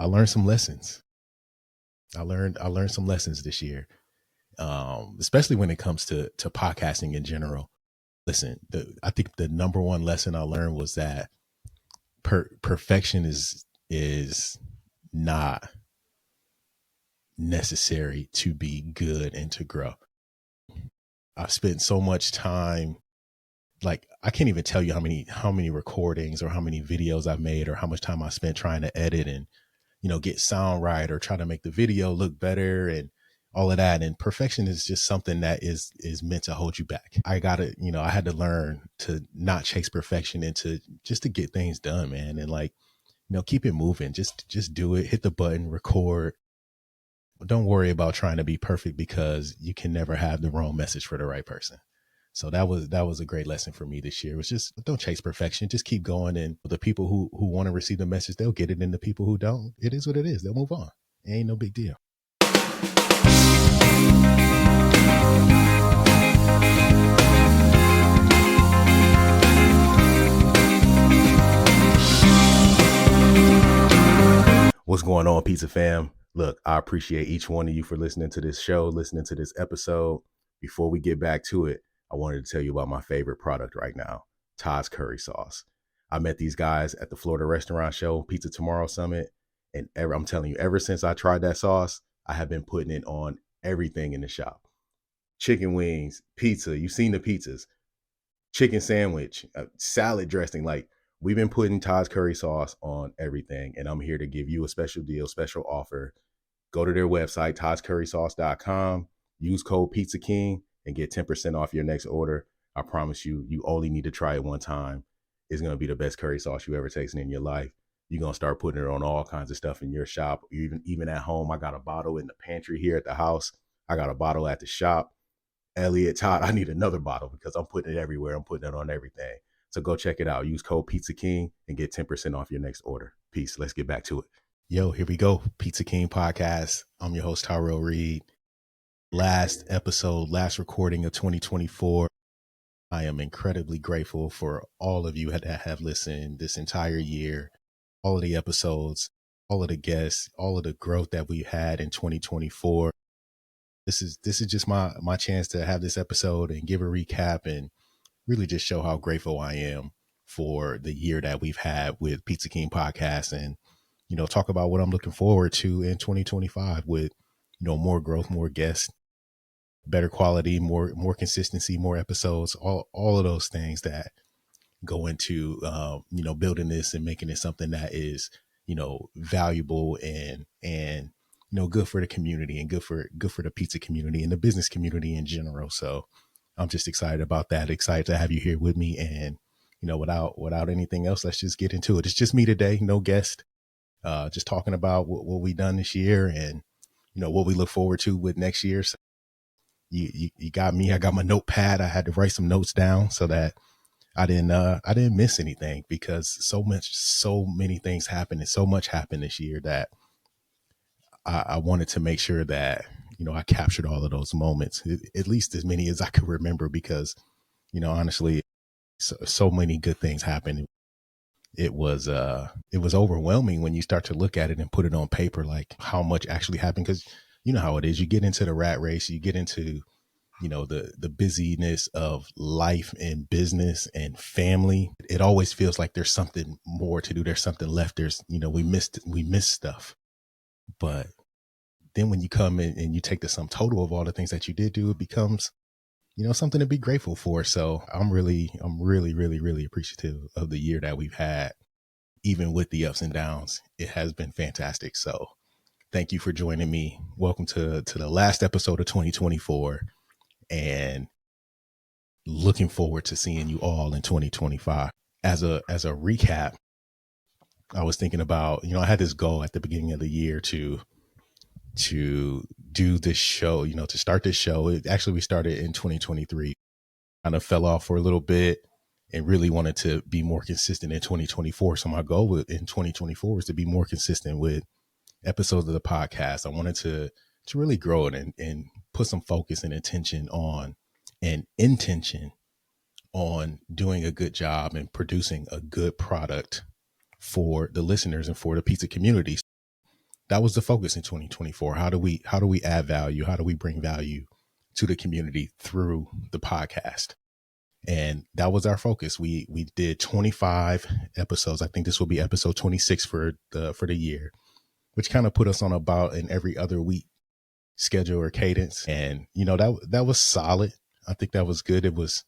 I learned some lessons. I learned some lessons this year, especially when it comes to podcasting in general. Listen, I think the number one lesson I learned was that perfection is not necessary to be good and to grow. I've spent so much time, like I can't even tell you how many recordings or how many videos I've made or how much time I spent trying to edit and get sound right or try to make the video look better and all of that. And perfection is just something that is meant to hold you back. I had to learn to not chase perfection and to get things done, man. And keep it moving. Just do it, hit the button, record. Don't worry about trying to be perfect because you can never have the wrong message for the right person. So that was a great lesson for me this year. It was just don't chase perfection. Just keep going. And the people who want to receive the message, they'll get it. And the people who don't, it is what it is. They'll move on. It ain't no big deal. What's going on, Pizza Fam? Look, I appreciate each one of you for listening to this show, listening to this episode. Before we get back to it, I wanted to tell you about my favorite product right now, Todd's Curry Sauce. I met these guys at the Florida Restaurant Show, Pizza Tomorrow Summit, and I'm telling you, ever since I tried that sauce, I have been putting it on everything in the shop. Chicken wings, pizza, you've seen the pizzas, chicken sandwich, salad dressing, we've been putting Todd's Curry Sauce on everything, and I'm here to give you a special deal, special offer. Go to their website, toddscurrysauce.com, use code PIZZAKING, and get 10% off your next order. I promise you, you only need to try it one time. It's going to be the best curry sauce you ever tasted in your life. You're going to start putting it on all kinds of stuff in your shop, even at home. I got a bottle in the pantry here at the house. I got a bottle at the shop. Elliot, Todd, I need another bottle because I'm putting it everywhere. I'm putting it on everything. So go check it out. Use code PIZZAKING and get 10% off your next order. Peace. Let's get back to it. Yo, here we go. Pizza King podcast. I'm your host, Tyrell Reed. Last episode, last recording of 2024. I am incredibly grateful for all of you that have listened this entire year, all of the episodes, all of the guests, all of the growth that we've had in 2024. This is just my chance to have this episode and give a recap and really just show how grateful I am for the year that we've had with Pizza King podcast and, talk about what I'm looking forward to in 2025 with, more growth, more guests, better quality, more consistency, more episodes, all of those things that go into, building this and making it something that is, valuable and, good for the community and good for the pizza community and the business community in general. So I'm just excited about that. Excited to have you here with me. And, without anything else, let's just get into it. It's just me today, no guest, just talking about what we done this year and, what we look forward to with next year. So you got me. I got my notepad. I had to write some notes down so that I didn't miss anything because so many things happened and so much happened this year that I wanted to make sure that, I captured all of those moments, at least as many as I could remember, because, honestly, so many good things happened. It was overwhelming when you start to look at it and put it on paper, like how much actually happened. Cause you know how it is. You get into the rat race, you get into, the busyness of life and business and family. It always feels like there's something more to do. There's something left. There's, we missed stuff. But then when you come in and you take the sum total of all the things that you did do, it becomes, something to be grateful for. So I'm really, really appreciative of the year that we've had, even with the ups and downs. It has been fantastic. So thank you for joining me. Welcome to the last episode of 2024 and looking forward to seeing you all in 2025. As a recap, I was thinking about, I had this goal at the beginning of the year to do this show, to start this show. We started in 2023, kind of fell off for a little bit and really wanted to be more consistent in 2024. So my goal in 2024 was to be more consistent with episodes of the podcast. I wanted to really grow it and put some focus and intention on doing a good job and producing a good product for the listeners and for the pizza community. that was the focus in 2024. How do we add value? How do we bring value to the community through the podcast? And that was our focus. We did 25 episodes. I think this will be episode 26 for the year, which kind of put us on about an every other week schedule or cadence. And that was solid. I think that was good. It was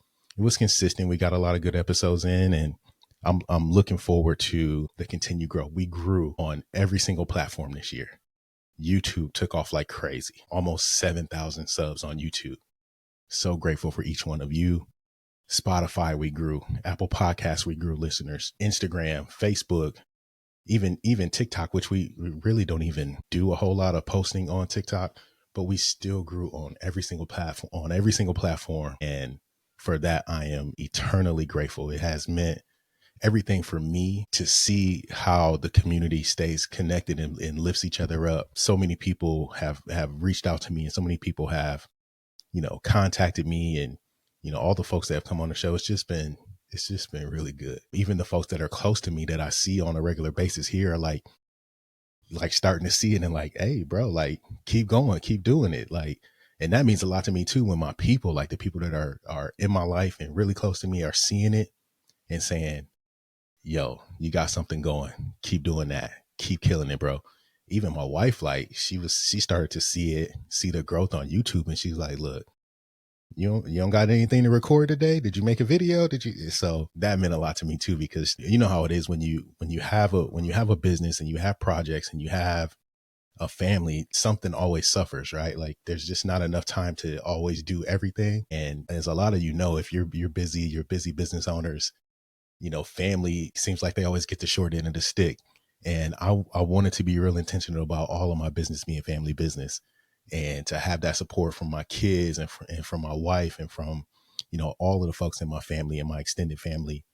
consistent. We got a lot of good episodes in, and I'm looking forward to the continued growth. We grew on every single platform this year. YouTube took off like crazy. Almost 7,000 subs on YouTube. So grateful for each one of you. Spotify, we grew. Apple Podcasts, we grew listeners. Instagram, Facebook, even TikTok, which we really don't even do a whole lot of posting on TikTok, but we still grew on every single platform. And for that, I am eternally grateful. It has meant everything for me to see how the community stays connected and lifts each other up. So many people have reached out to me, and so many people have, contacted me, and, all the folks that have come on the show. It's just been really good. Even the folks that are close to me that I see on a regular basis here are like starting to see it and like, hey bro, like keep going, keep doing it. Like, and that means a lot to me too, when my people, like the people that are in my life and really close to me, are seeing it and saying, yo, you got something going. Keep doing that. Keep killing it, bro. Even my wife, like she started to see the growth on YouTube, and she's like, look, you don't got anything to record today? Did you make a video? So that meant a lot to me too, because you know how it is when you have a business and you have projects and you have a family, something always suffers, right? Like there's just not enough time to always do everything. And as a lot of if you're busy business owners, family seems like they always get the short end of the stick. And I wanted to be real intentional about all of my business being family business, and to have that support from my kids and from my wife and from, all of the folks in my family and my extended family,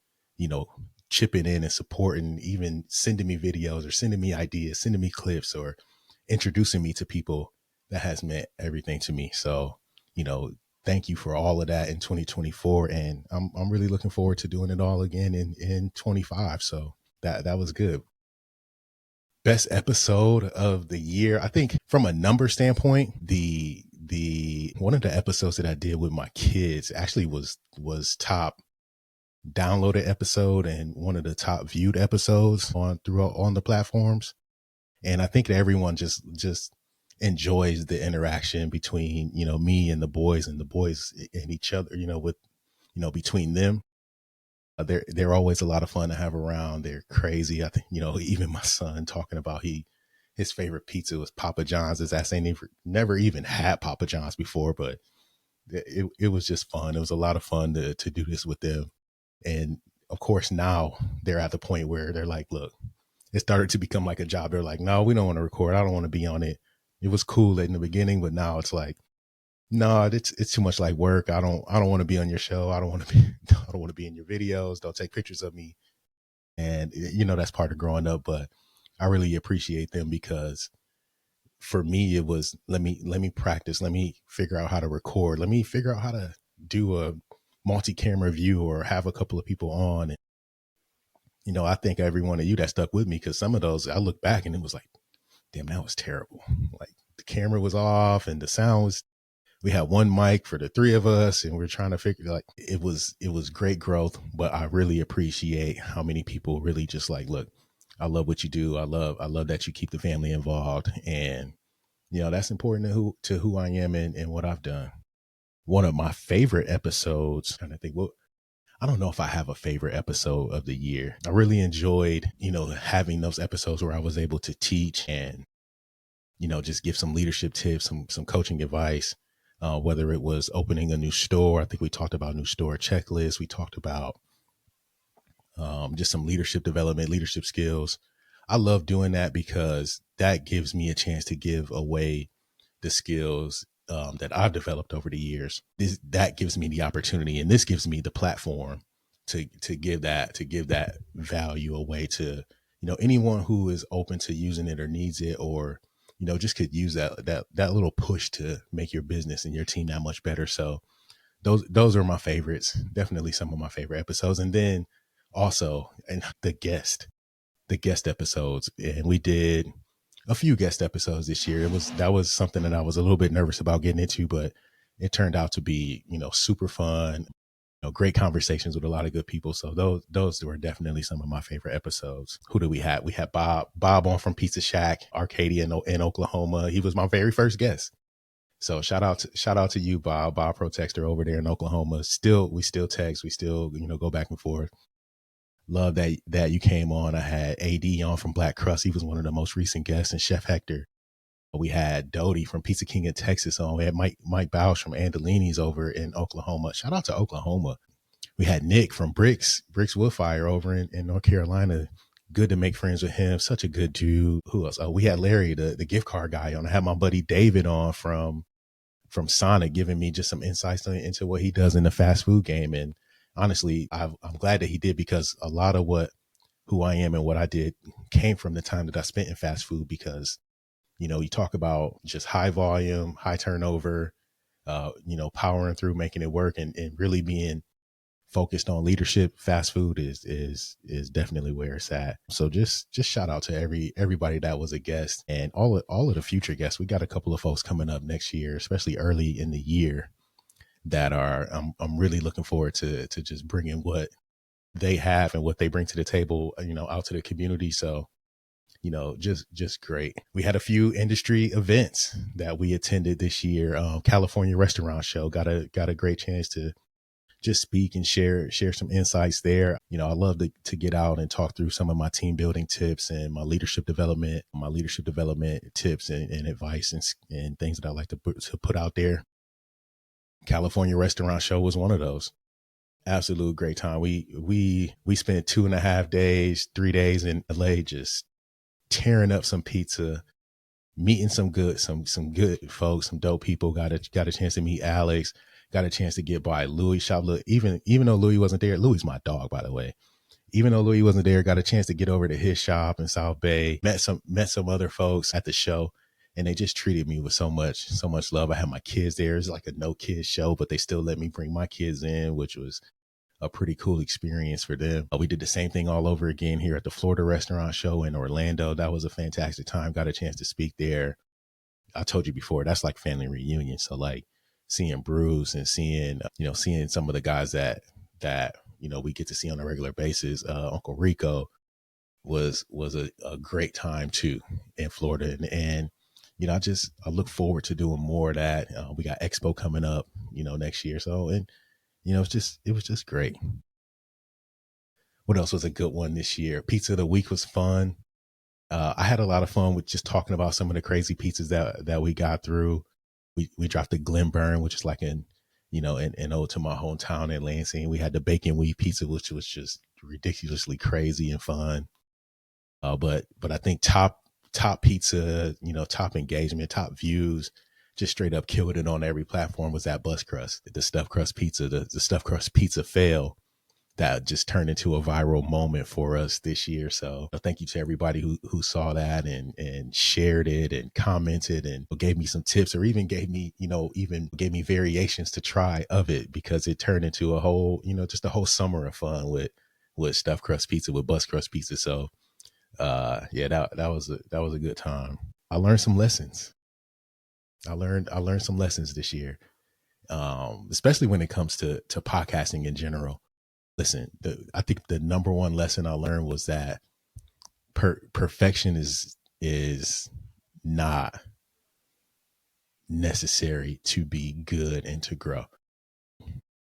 chipping in and supporting, even sending me videos or sending me ideas, sending me clips or introducing me to people. That has meant everything to me. So, thank you for all of that in 2024. And I'm really looking forward to doing it all again in 25. So that was good. Best episode of the year. I think from a number standpoint, the one of the episodes that I did with my kids actually was top downloaded episode and one of the top viewed episodes on the platforms. And I think that everyone just enjoys the interaction between, me and the boys and each other, between them. They're always a lot of fun to have around. They're crazy. I think, even my son talking about his favorite pizza was Papa John's. His ass ain't never even had Papa John's before, but it was just fun. It was a lot of fun to do this with them. And of course, now they're at the point where they're like, look, it started to become like a job. They're like, no, we don't want to record. I don't want to be on it. It was cool in the beginning, but now it's like, no, it's too much like work. I don't want to be on your show. I don't want to be in your videos. Don't take pictures of me. And that's part of growing up, but I really appreciate them, because for me, it was, let me practice. Let me figure out how to record. Let me figure out how to do a multi-camera view or have a couple of people on. And, I thank every one of you that stuck with me, because some of those I look back and it was like, damn, that was terrible. Like the camera was off and the sound was, we had one mic for the three of us, and we're trying to figure, like, it was great growth. But I really appreciate how many people really just like, look, I love what you do. I love that you keep the family involved. And, that's important to who I am and what I've done. One of my favorite episodes, and I think, well, I don't know if I have a favorite episode of the year. I really enjoyed, having those episodes where I was able to teach and, just give some leadership tips, some coaching advice. Whether it was opening a new store. I think we talked about new store checklists. We talked about just some leadership development, leadership skills. I love doing that because that gives me a chance to give away the skills that I've developed over the years. That gives me the opportunity, and this gives me the platform to give that value away to, anyone who is open to using it or needs it, or just could use that little push to make your business and your team that much better. So those are my favorites, definitely some of my favorite episodes. And then also, and the guest episodes, and we did a few guest episodes this year. That was something that I was a little bit nervous about getting into, but it turned out to be, super fun. Great conversations with a lot of good people. So those were definitely some of my favorite episodes. Who did we have? We had Bob on from Pizza Shack, Arcadia in Oklahoma. He was my very first guest. So shout out to you, Bob Protexter over there in Oklahoma. We still text, we still, go back and forth. Love that you came on. I had AD on from Black Crust. He was one of the most recent guests, and Chef Hector. We had Dodie from Pizza King in Texas on. We had Mike Bausch from Andolini's over in Oklahoma. Shout out to Oklahoma. We had Nick from Bricks Woodfire over in North Carolina. Good to make friends with him. Such a good dude. Who else? Oh, we had Larry, the gift card guy on. I had my buddy David on from Sonic, giving me just some insights into what he does in the fast food game. And honestly, I'm glad that he did, because a lot of who I am and what I did came from the time that I spent in fast food. Because, you talk about just high volume, high turnover, powering through, making it work, and really being focused on leadership. Fast food is definitely where it's at. So just shout out to everybody that was a guest, and all of the future guests. We got a couple of folks coming up next year, especially early in the year, that are I'm really looking forward to just bringing what they have and what they bring to the table, out to the community. So, just great. We had a few industry events that we attended this year. California Restaurant Show, got a great chance to just speak and share some insights there. I love to get out and talk through some of my team building tips and my leadership development tips and advice and things that I like to put out there. California Restaurant Show was one of those. Absolute great time. We spent 2.5 days, 3 days in LA, just tearing up some pizza, meeting some good folks, some dope people. Got a chance to meet Alex. Got a chance to get by Louis shop. Look, even though Louis wasn't there, Louis my dog, by the way. Even though Louis wasn't there, got a chance to get over to his shop in South Bay. Met some other folks at the show, and they just treated me with so much love. I had my kids there. It's like a no kids show, but they still let me bring my kids in, which was a pretty cool experience for them. We did the same thing all over again here at the Florida Restaurant Show in Orlando. That was a fantastic time. Got a chance to speak there. I told you before, that's like family reunion. So like seeing Bruce and seeing some of the guys that we get to see on a regular basis. Uncle Rico was a great time too in Florida. And I look forward to doing more of that. We got Expo coming up, next year. So, and it was just great. What else was a good one this year? Pizza of the Week was fun. I had a lot of fun with just talking about some of the crazy pizzas that we got through. We dropped the Glenburn, which is like an ode to my hometown in Lansing. We had the bacon weave pizza, which was just ridiculously crazy and fun. But I think top pizza, top engagement, top views, just straight up killed it on every platform was that Bus Crust, the stuffed crust pizza, the stuffed crust pizza fail that just turned into a viral moment for us this year. So thank you to everybody who saw that and shared it and commented and gave me some tips, or even gave me variations to try of it, because it turned into a whole, just a whole summer of fun with stuffed crust pizza, with Bus Crust pizza. So that was a good time. I learned some lessons. I learned some lessons this year, especially when it comes to podcasting in general. Listen, I think the number one lesson I learned was that perfection is not necessary to be good and to grow.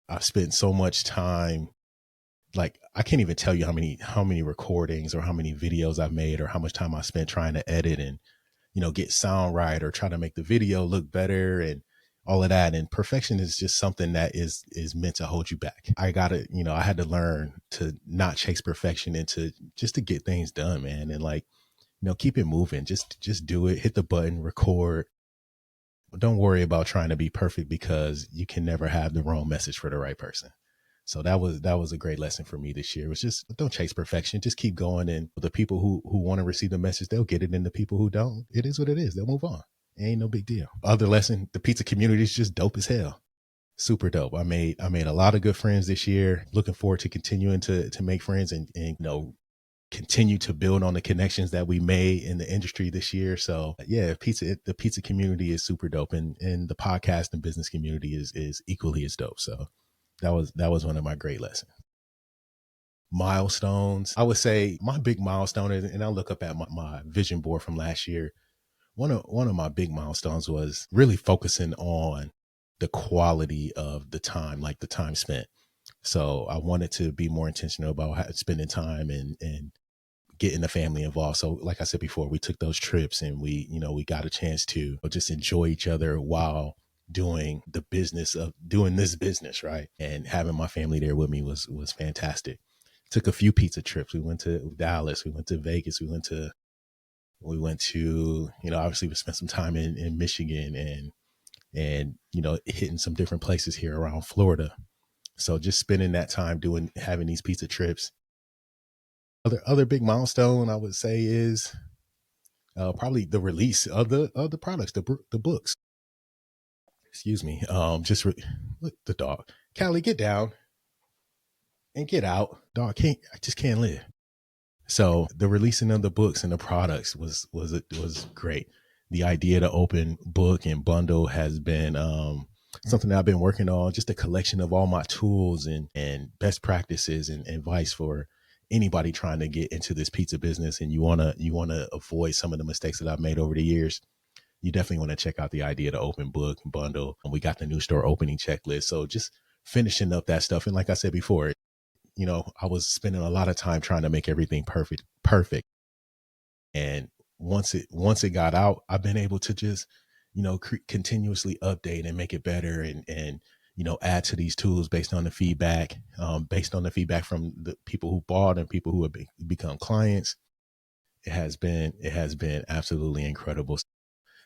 I've spent so much time, like I can't even tell you how many recordings or how many videos I've made or how much time I spent trying to edit and get sound right or try to make the video look better and all of that. And perfection is just something that is meant to hold you back. I had to learn to not chase perfection and to get things done, man. And like, keep it moving. Just do it. Hit the button, record. Don't worry about trying to be perfect, because you can never have the wrong message for the right person. So that was a great lesson for me this year. It was just, don't chase perfection. Just keep going. And the people who want to receive the message, they'll get it. And the people who don't, it is what it is. They'll move on. It ain't no big deal. Other lesson, the pizza community is just dope as hell. Super dope. I made a lot of good friends this year. Looking forward to continuing to make friends and continue to build on the connections that we made in the industry this year. So yeah, the pizza community is super dope, and the podcast and business community is equally as dope. So that was one of my great lessons. Milestones, I would say my big milestone is, and I look up at my vision board from last year. One of my big milestones was really focusing on the quality of the time, like the time spent. So I wanted to be more intentional about spending time and getting the family involved. So like I said before, we took those trips and we got a chance to just enjoy each other while doing the business of doing this business, right? And having my family there with me was fantastic. Took a few pizza trips. We went to Dallas, we went to Vegas, obviously we spent some time in Michigan and hitting some different places here around Florida. So just spending that time having these pizza trips. Other big milestone I would say is probably the release of the products, the books. Excuse me. Look, the dog. Callie, get down and get out. Dog I just can't live. So the releasing of the books and the products was great. The idea to open book and bundle has been something that I've been working on, just a collection of all my tools and best practices and advice for anybody trying to get into this pizza business. And you want to avoid some of the mistakes that I've made over the years. You definitely want to check out the idea to open book and bundle. And we got the new store opening checklist. So just finishing up that stuff. And like I said before, I was spending a lot of time trying to make everything perfect. And once it got out, I've been able to just, continuously update and make it better and add to these tools based on the feedback from the people who bought and people who have become clients. It has been absolutely incredible.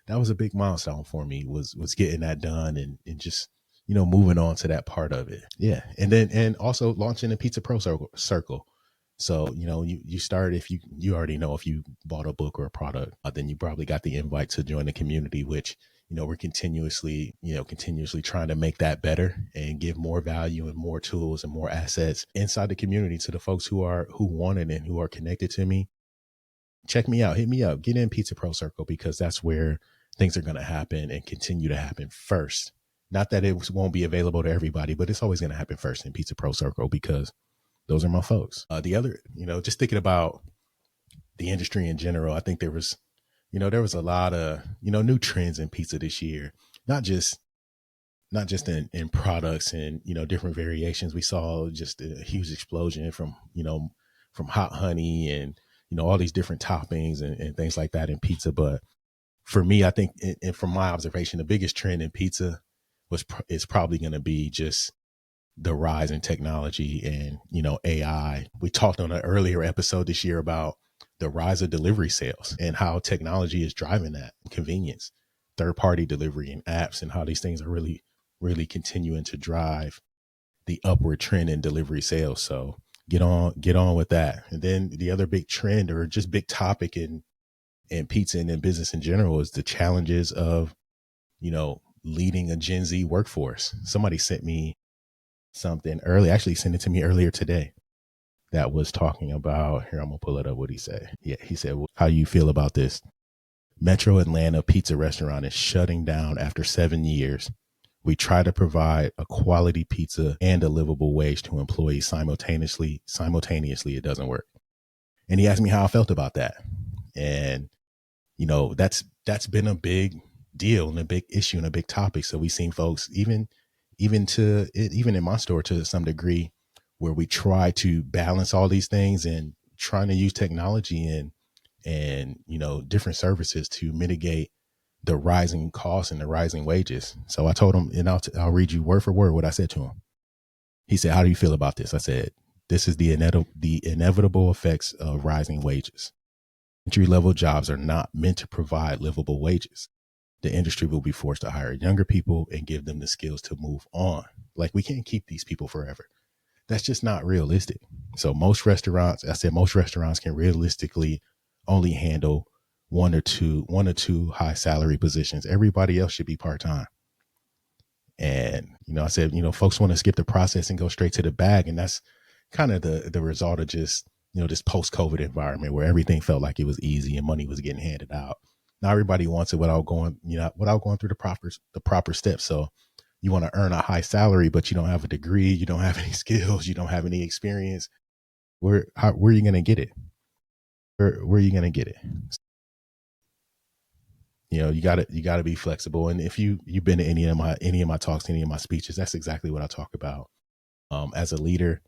That was a big milestone for me was getting that done and just, moving on to that part of it. Yeah. And also launching the Pizza Pro Circle. So, you start, if you already know, if you bought a book or a product, then you probably got the invite to join the community, which, we're continuously trying to make that better and give more value and more tools and more assets inside the community to the folks who want it and who are connected to me. Check me out, hit me up, get in Pizza Pro Circle, because that's where things are going to happen and continue to happen first. Not that it won't be available to everybody, but it's always going to happen first in Pizza Pro Circle because those are my folks. The other, just thinking about the industry in general, I think there was a lot of, new trends in pizza this year, not just in products and, different variations. We saw just a huge explosion from hot honey and, all these different toppings and things like that in pizza. But for me, I think, and from my observation, the biggest trend in pizza is probably going to be just the rise in technology and, AI. We talked on an earlier episode this year about the rise of delivery sales and how technology is driving that convenience, third-party delivery and apps, and how these things are really, really continuing to drive the upward trend in delivery sales. So get on with that. And then the other big trend or just big topic in pizza and in business in general is the challenges of, leading a Gen Z workforce. Somebody sent me something actually sent it to me earlier today that was talking about, here, I'm going to pull it up. What'd he say? Yeah. He said, well, how you feel about this? Metro Atlanta pizza restaurant is shutting down after 7 years. We try to provide a quality pizza and a livable wage to employees simultaneously. It doesn't work. And he asked me how I felt about that. And, that's been a big deal and a big issue and a big topic. So we've seen folks, even in my store to some degree, where we try to balance all these things and trying to use technology and different services to mitigate the rising costs and the rising wages. So I told him, and I'll read you word for word what I said to him. He said, how do you feel about this? I said, this is the inevitable effects of rising wages. Entry-level jobs are not meant to provide livable wages. The industry will be forced to hire younger people and give them the skills to move on. Like, we can't keep these people forever. That's just not realistic. So most restaurants can realistically only handle one or two high salary positions. Everybody else should be part-time. And, I said, folks want to skip the process and go straight to the bag. And that's kind of the result of just this post-COVID environment where everything felt like it was easy and money was getting handed out. Now everybody wants it without going through the proper steps. So you want to earn a high salary, but you don't have a degree, you don't have any skills, you don't have any experience. Where are you going to get it? Where are you going to get it? You got to be flexible. And if you've been to any of my talks, any of my speeches, that's exactly what I talk about. As a leader,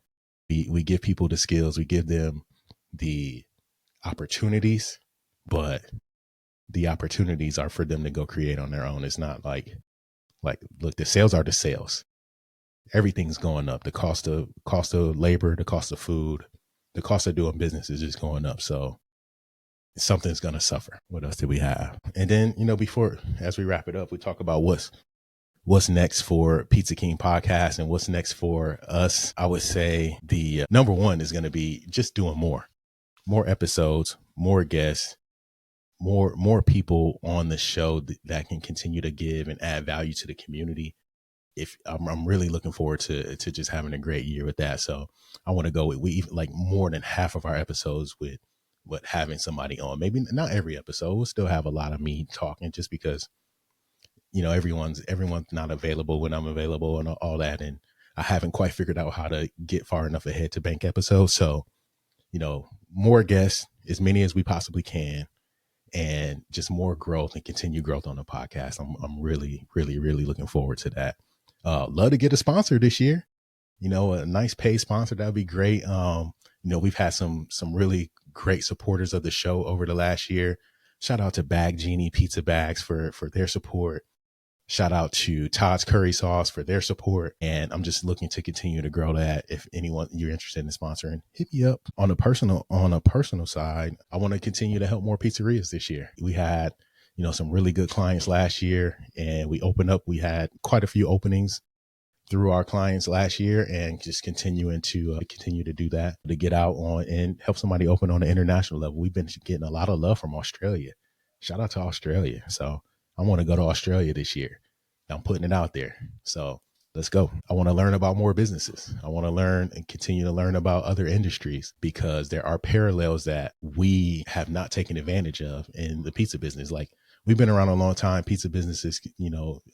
we give people the skills, we give them the opportunities, but the opportunities are for them to go create on their own. It's not like, look, the sales are the sales. Everything's going up. The cost of labor, the cost of food, the cost of doing business is just going up. So something's going to suffer. What else did we have? And then, as we wrap it up, we talk about what's next for Pizza King podcast and what's next for us. I would say the number one is going to be just doing more episodes, more guests, more people on the show that can continue to give and add value to the community. If I'm really looking forward to just having a great year with that. So I want to go with like more than half of our episodes with having somebody on. Maybe not every episode. We'll still have a lot of me talking just because, everyone's not available when I'm available and all that. And I haven't quite figured out how to get far enough ahead to bank episodes. So, more guests, as many as we possibly can, and just more growth and continued growth on the podcast. I'm really, really, really looking forward to that. Love to get a sponsor this year, a nice paid sponsor. That'd be great. We've had some really great supporters of the show over the last year. Shout out to Genie Pizza Bags for their support. Shout out to Todd's Curry Sauce for their support. And I'm just looking to continue to grow that. If anyone you're interested in sponsoring, hit me up. On a personal side, I want to continue to help more pizzerias this year. We had, some really good clients last year, and we had quite a few openings through our clients last year, and just continuing to do that, to get out on and help somebody open on the international level. We've been getting a lot of love from Australia. Shout out to Australia. So I want to go to Australia this year. I'm putting it out there. So let's go. I want to learn about more businesses. I want to learn and continue to learn about other industries, because there are parallels that we have not taken advantage of in the pizza business. Like, we've been around a long time. Pizza businesses,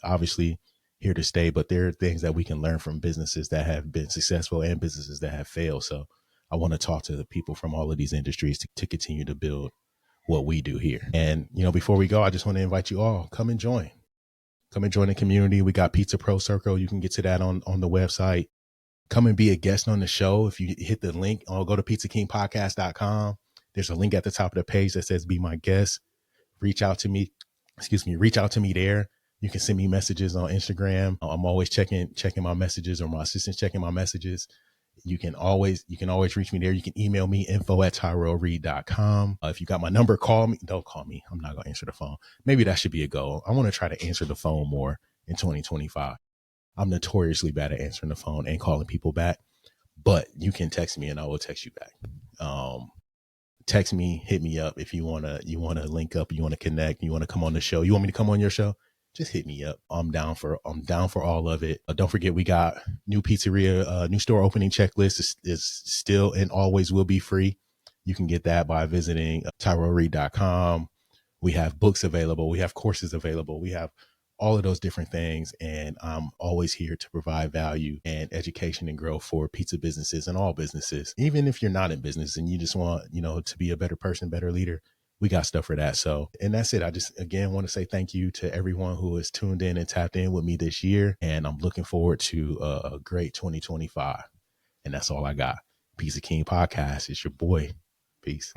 obviously here to stay, but there are things that we can learn from businesses that have been successful and businesses that have failed. So I want to talk to the people from all of these industries to continue to build what we do here. And, before we go, I just want to invite you all, come and join the community. We got Pizza Pro Circle. You can get to that on the website. Come and be a guest on the show. If you hit the link, I'll go to PizzaKingPodcast.com. There's a link at the top of the page that says be my guest. Reach out to me there. You can send me messages on Instagram. I'm always checking my messages, or my assistant's checking my messages. You can always reach me there. You can email me, info@tyrellreed.com. If you got my number, call me. Don't call me. I'm not going to answer the phone. Maybe that should be a goal. I want to try to answer the phone more in 2025. I'm notoriously bad at answering the phone and calling people back, but you can text me and I will text you back. Text me, hit me up if you want to link up, you want to connect, you want to come on the show. You want me to come on your show? Just hit me up. I'm down for all of it. Don't forget, we got new pizzeria, new store opening checklist is still and always will be free. You can get that by visiting tyrellreed.com. We have books available. We have courses available. We have all of those different things. And I'm always here to provide value and education and growth for pizza businesses and all businesses. Even if you're not in business and you just want, to be a better person, better leader, we got stuff for that. So, and that's it. I just, again, want to say thank you to everyone who has tuned in and tapped in with me this year. And I'm looking forward to a great 2025. And that's all I got. Pizza King Podcast. It's your boy. Peace.